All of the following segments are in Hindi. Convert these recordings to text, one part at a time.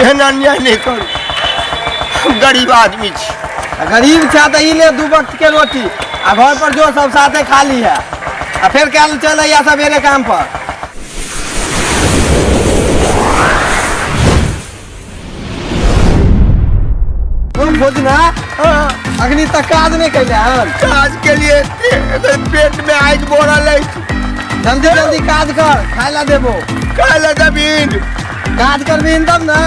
एना नहीं कर, गरीब आदमी छी। गरीब छा तो ई ले 2 वक्त के रोटी आ घर पर जो सब साथे खा ली है आ फिर कल चल या सवेरे काम पर। खोजना अग्नि तक काज नहीं कैले हम काज के लिए पेट में आग बोरल है। जल्दी जल्दी काज कर, खाए ला देबो। खाए ला देबीन, काज करबीन तब ना।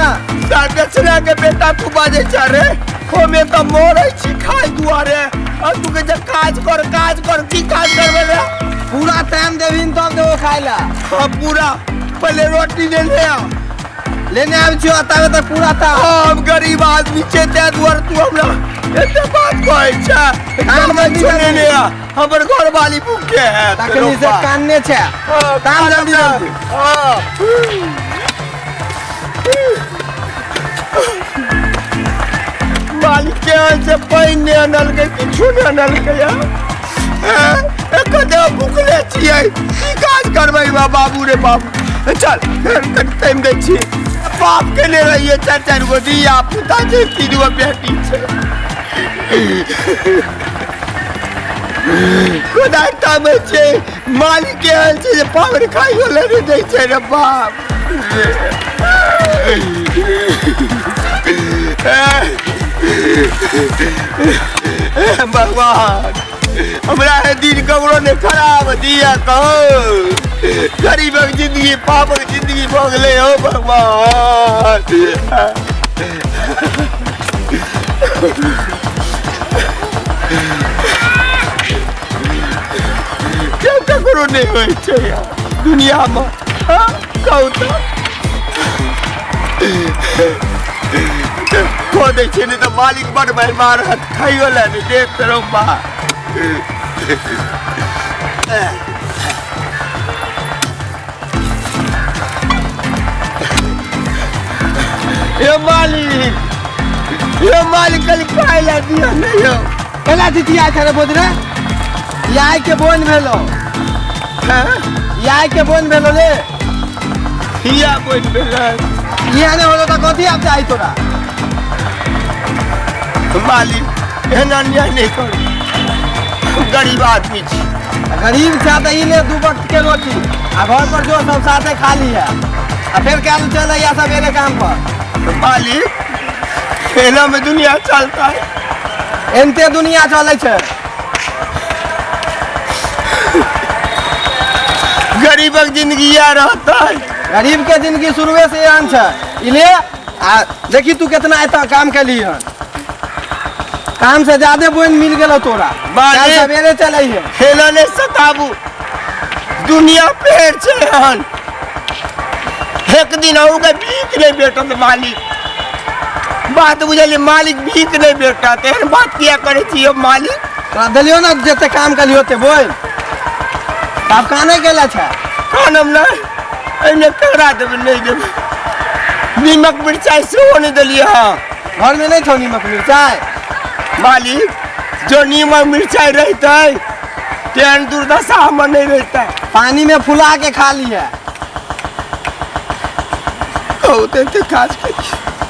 दक्षिणा के बेटा तू बाजे रे, होमे तो मोरे छी खाए दुआरे और तू के काज कर की काज करबे रे? पूरा टाइम देबीन तब देबो खाए ला। हां पूरा, पहले रोटी ले ले आ, लेने आब छियो तबे तक पूरा ता। हम गरीब आदमी छे ते दुआर तू हमरा एते बात कहै छ। काम छोड़े ले आ, हमर घर वाली भूखे है तखनी से कानने छे। काम जल्दी जल्दी। हां मालिक के से पहिने अनल के किछु न अनल के या एक दे भूखले छियै, की काज करबै बाबू रे बाबू। चल फिर टाइम दे छी, बाप के ले रहिए 4 गो दिया, पुता जे 3 गो बेटी छे। खुदा तामे छे मालिक के छे जे पावर खाई हो ले दे छे रे बाप। भगवान हमरा है दिन कबरो ने खराब दिया कहो, गरीबक जिंदगी पापक जिंदगी भोगले हो भगवान। क्यों ककरो नहीं होई छे दुनिया में? कहू तो खो दे छे नहीं तो मालिक बड़ मेहमान खाइयो ला नहीं देख रहो बा। ये मालिक कल खाए ला दिया नहीं हो। केला दितिया छरे बोदरे याय के बोन भेलो। हां याय के बोन भेलो ले हिया बोन भेलो। ये ने होलो त कथि आप जाई तोरा? मालिक एना नहीं कर, गरीब आदमी छी। गरीब छा तो ई ले 2 वक्त के रोटी आ घर पर जो सब साथे खा ली है आ फिर कल चल या सवेरे काम पर। मालिक एना में दुनिया चलता है, एनते दुनिया चले छे। गरीबक जिंदगी या रहता है। गरीब के जिंदगी शुरुए से आन छे। इले आ देखी तू कितना एता काम कैली है, काम से ज्यादा बोन मिल गेलो तोरा। कल सवेरे चले है। खेला ने सताबू दुनिया पेड़ छे हन, एक दिन आऊंगा भीख नहीं बेटा तो मालिक बात बुझलिए, मालिक भीख नहीं बेटा तेहन बात किया करे छियो मालिक। तोरा देलियो ना जते काम कली होते बोल तब काने गेला छे। कानम ना एने करा देब नहीं देब, नीमक मिर्चाई से होने दलिए। हां घर में नहीं छो नीमक मिर्चाई? मालिक जो नीमक मिर्चाई रहता है तेहन दुर्दशा हमर नहीं रहता है। पानी में फुला के खा ली है। कहते थे काज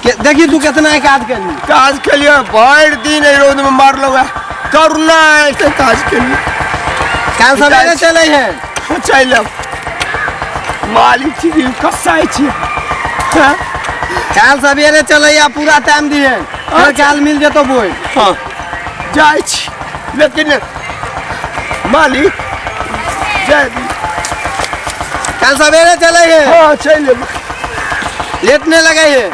के देखी तू कितना काज करी। काज के लिए भर दिन रोड में मार लो करुणा ऐसे काज के लिए। कल सवेरे चले हैं। चल मालिक छी कसाई छी। कल सवेरे चले या पूरा टाइम दिए फिर कल मिल जतो बोल। हां जाय छी लेकिन मालिक जय कल सवेरे चले हैं। हां चल लेट नहीं लगे है।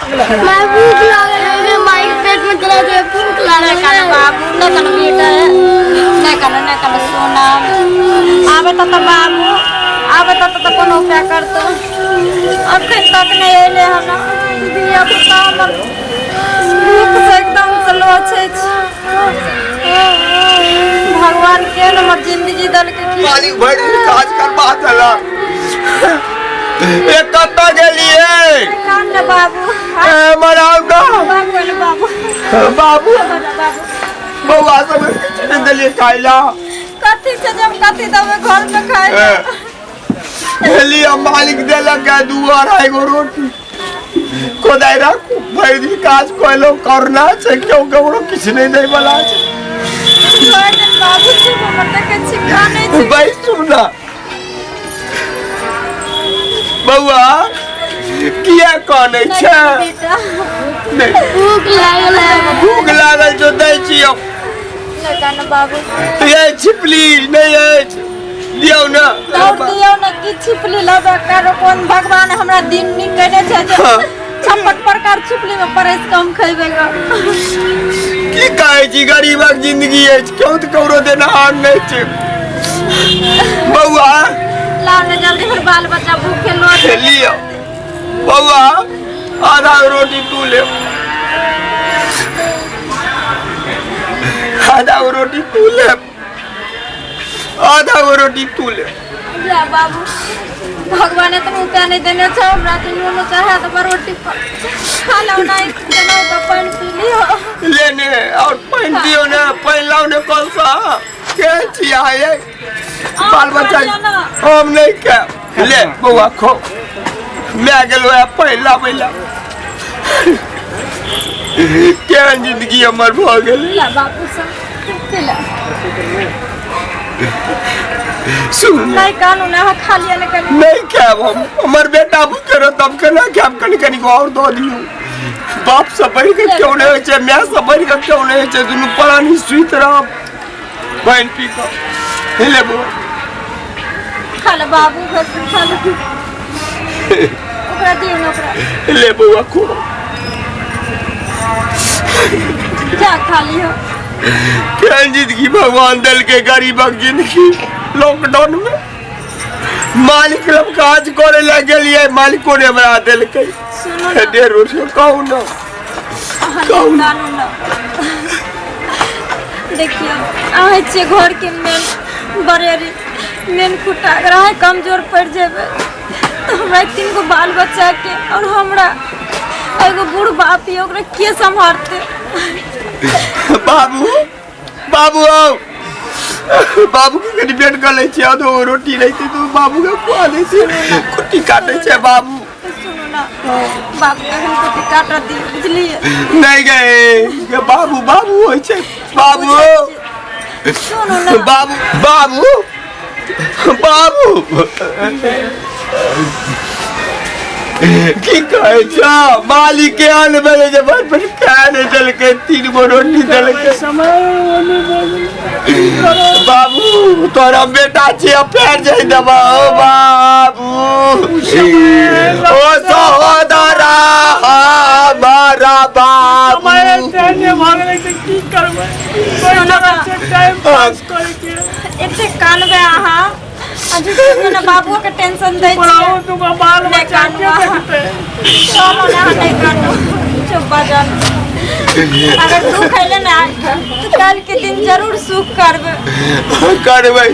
मैं भूख लागल है, माई पेट में दर्द है, भूख लागल है। बाबू न कन बेटा है, न कन सोना आवे त बाबू आवे त कोनो क्या करतो। अखन तक नहीं एले हना दिया पुता हमर भूख से एकदम से लोछे छ। भगवान के हमर जिंदगी दल के की मालिक बड़ी काज करबा चला एक कत्ता गेलिए कान बाबू मराउगा बाबू बाबू बउआ सब किछ दलिए खाइला कथी से जब कथी दबे घर में खाए हेली मालिक देलक है 2 2.5 गो रोटी खुद भर दिन काज कोलो करना छै क्यों ककरो किछ नहीं दे वाला छै बाबू से हमर देखे छिका नहीं छै भाई सुनना बउआ किया काने छै बेटा नहीं भूख लागल जो दै छियो नहीं कान बाबू ये छिपली नहीं है दियो ना दौड़ दियो ना की छिपली लबे कर कोन भगवान हमरा दिन निकने छै जे 56 प्रकार छिपली में परस कम खइबेगा की कहे छी गरीबक जिंदगी है क्यों तो कौरो देना हार नहीं छै बउआ ला ने जल्दी फिर बाल बच्चा भूखे लो लियो बउआ आधा रोटी तू ले आधा रोटी तू ले आधा रोटी तू ले जा बाबू भगवान इतना उपाय नहीं देने छो हमरा तो नो चाहे तो रोटी खा लो नहीं देना तो पानी पी लियो लेने और पानी दियो ना पानी लाओ ने कौन सा क्या चिया है बाल बच्चा हम नहीं क्या ले बउआ खो मैं गेलो है पानी ला बैला क्या जिंदगी हमर भ गेल ला बाबू सब पिला सुन नहीं कानू ना खा लिया ने कनी नहीं क्या हम हमर बेटा भूखे रहो तब केना क्या हम कनी कनी और दो दियो बाप से बढ़ के क्यों नहीं होचे मैं से बढ़ के क्यों नहीं होचे दुनु परानी सुइत रह बहन पी का ले बो खा ले बाबू घर पे खा ले ओकरा दियो ना ओकरा ले बुआ को क्या खा लियो क्या जिंदगी भगवान दल के गरीबक जिंदगी लॉकडाउन में मालिक लोग काज करे लगे लिए मालिको ने बना दिल के सुनो ना डेढ़ रुपये कहू ना कहू ना कानू ना देखियो आए छे घर के मेन बरेरी मेन खुटा अगर आए कमजोर पड़ जेबे तो हमरा 3 गो बाल बच्चा के और हमरा एगो बूढ़ बाप ही ओकरा के संभालते बाबू बाबू आओ बाबू के कनी पेट कर ले छी आधो रोटी नहीं थी तू बाबू के खुआ ले छी कुट्टी काटे छे बाबू सुनो ना बाबू के हम कुट्टी काट दी बुझलिए नहीं गए ये बाबू बाबू होय छे बाबू सुनो ना बाबू बाबू बाबू की कहे छ मालिक के आन बेले जे बात पर काने दल के 3 गो रोटी दल के बाबू तोरा बेटा छे पैर जाई दबा ओ बाबू ओ सहोदरा हमारा बाबू एते कानबे आहा आज ना बाबू के टेंशन दे छी बाल बच्चा के देखते चलो ना नहीं कानो चुप बाजन अगर तू खैले ना तो कल के दिन जरूर सुख करबे करबै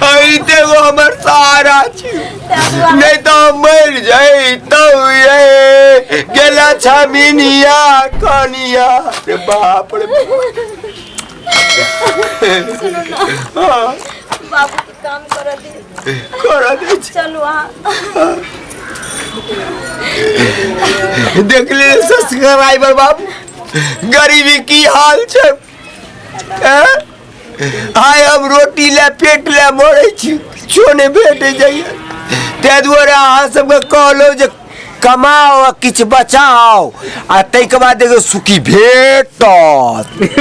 आई देखो हमर सहारा छी नहीं तो मर जाई तो ये गेला छमिनिया कनिया रे बाप रे बाबू के काम कर दे चलो देख ले सब्सक्राइबर बाबू गरीबी की हाल छे आय हम रोटी ले पेट ले मरे छी छोने भेट जाइए ते दुआरे अहाँ सबके कहलो जे कमाओ किछ बचाओ आ तै के बाद एगो सुखी भेटत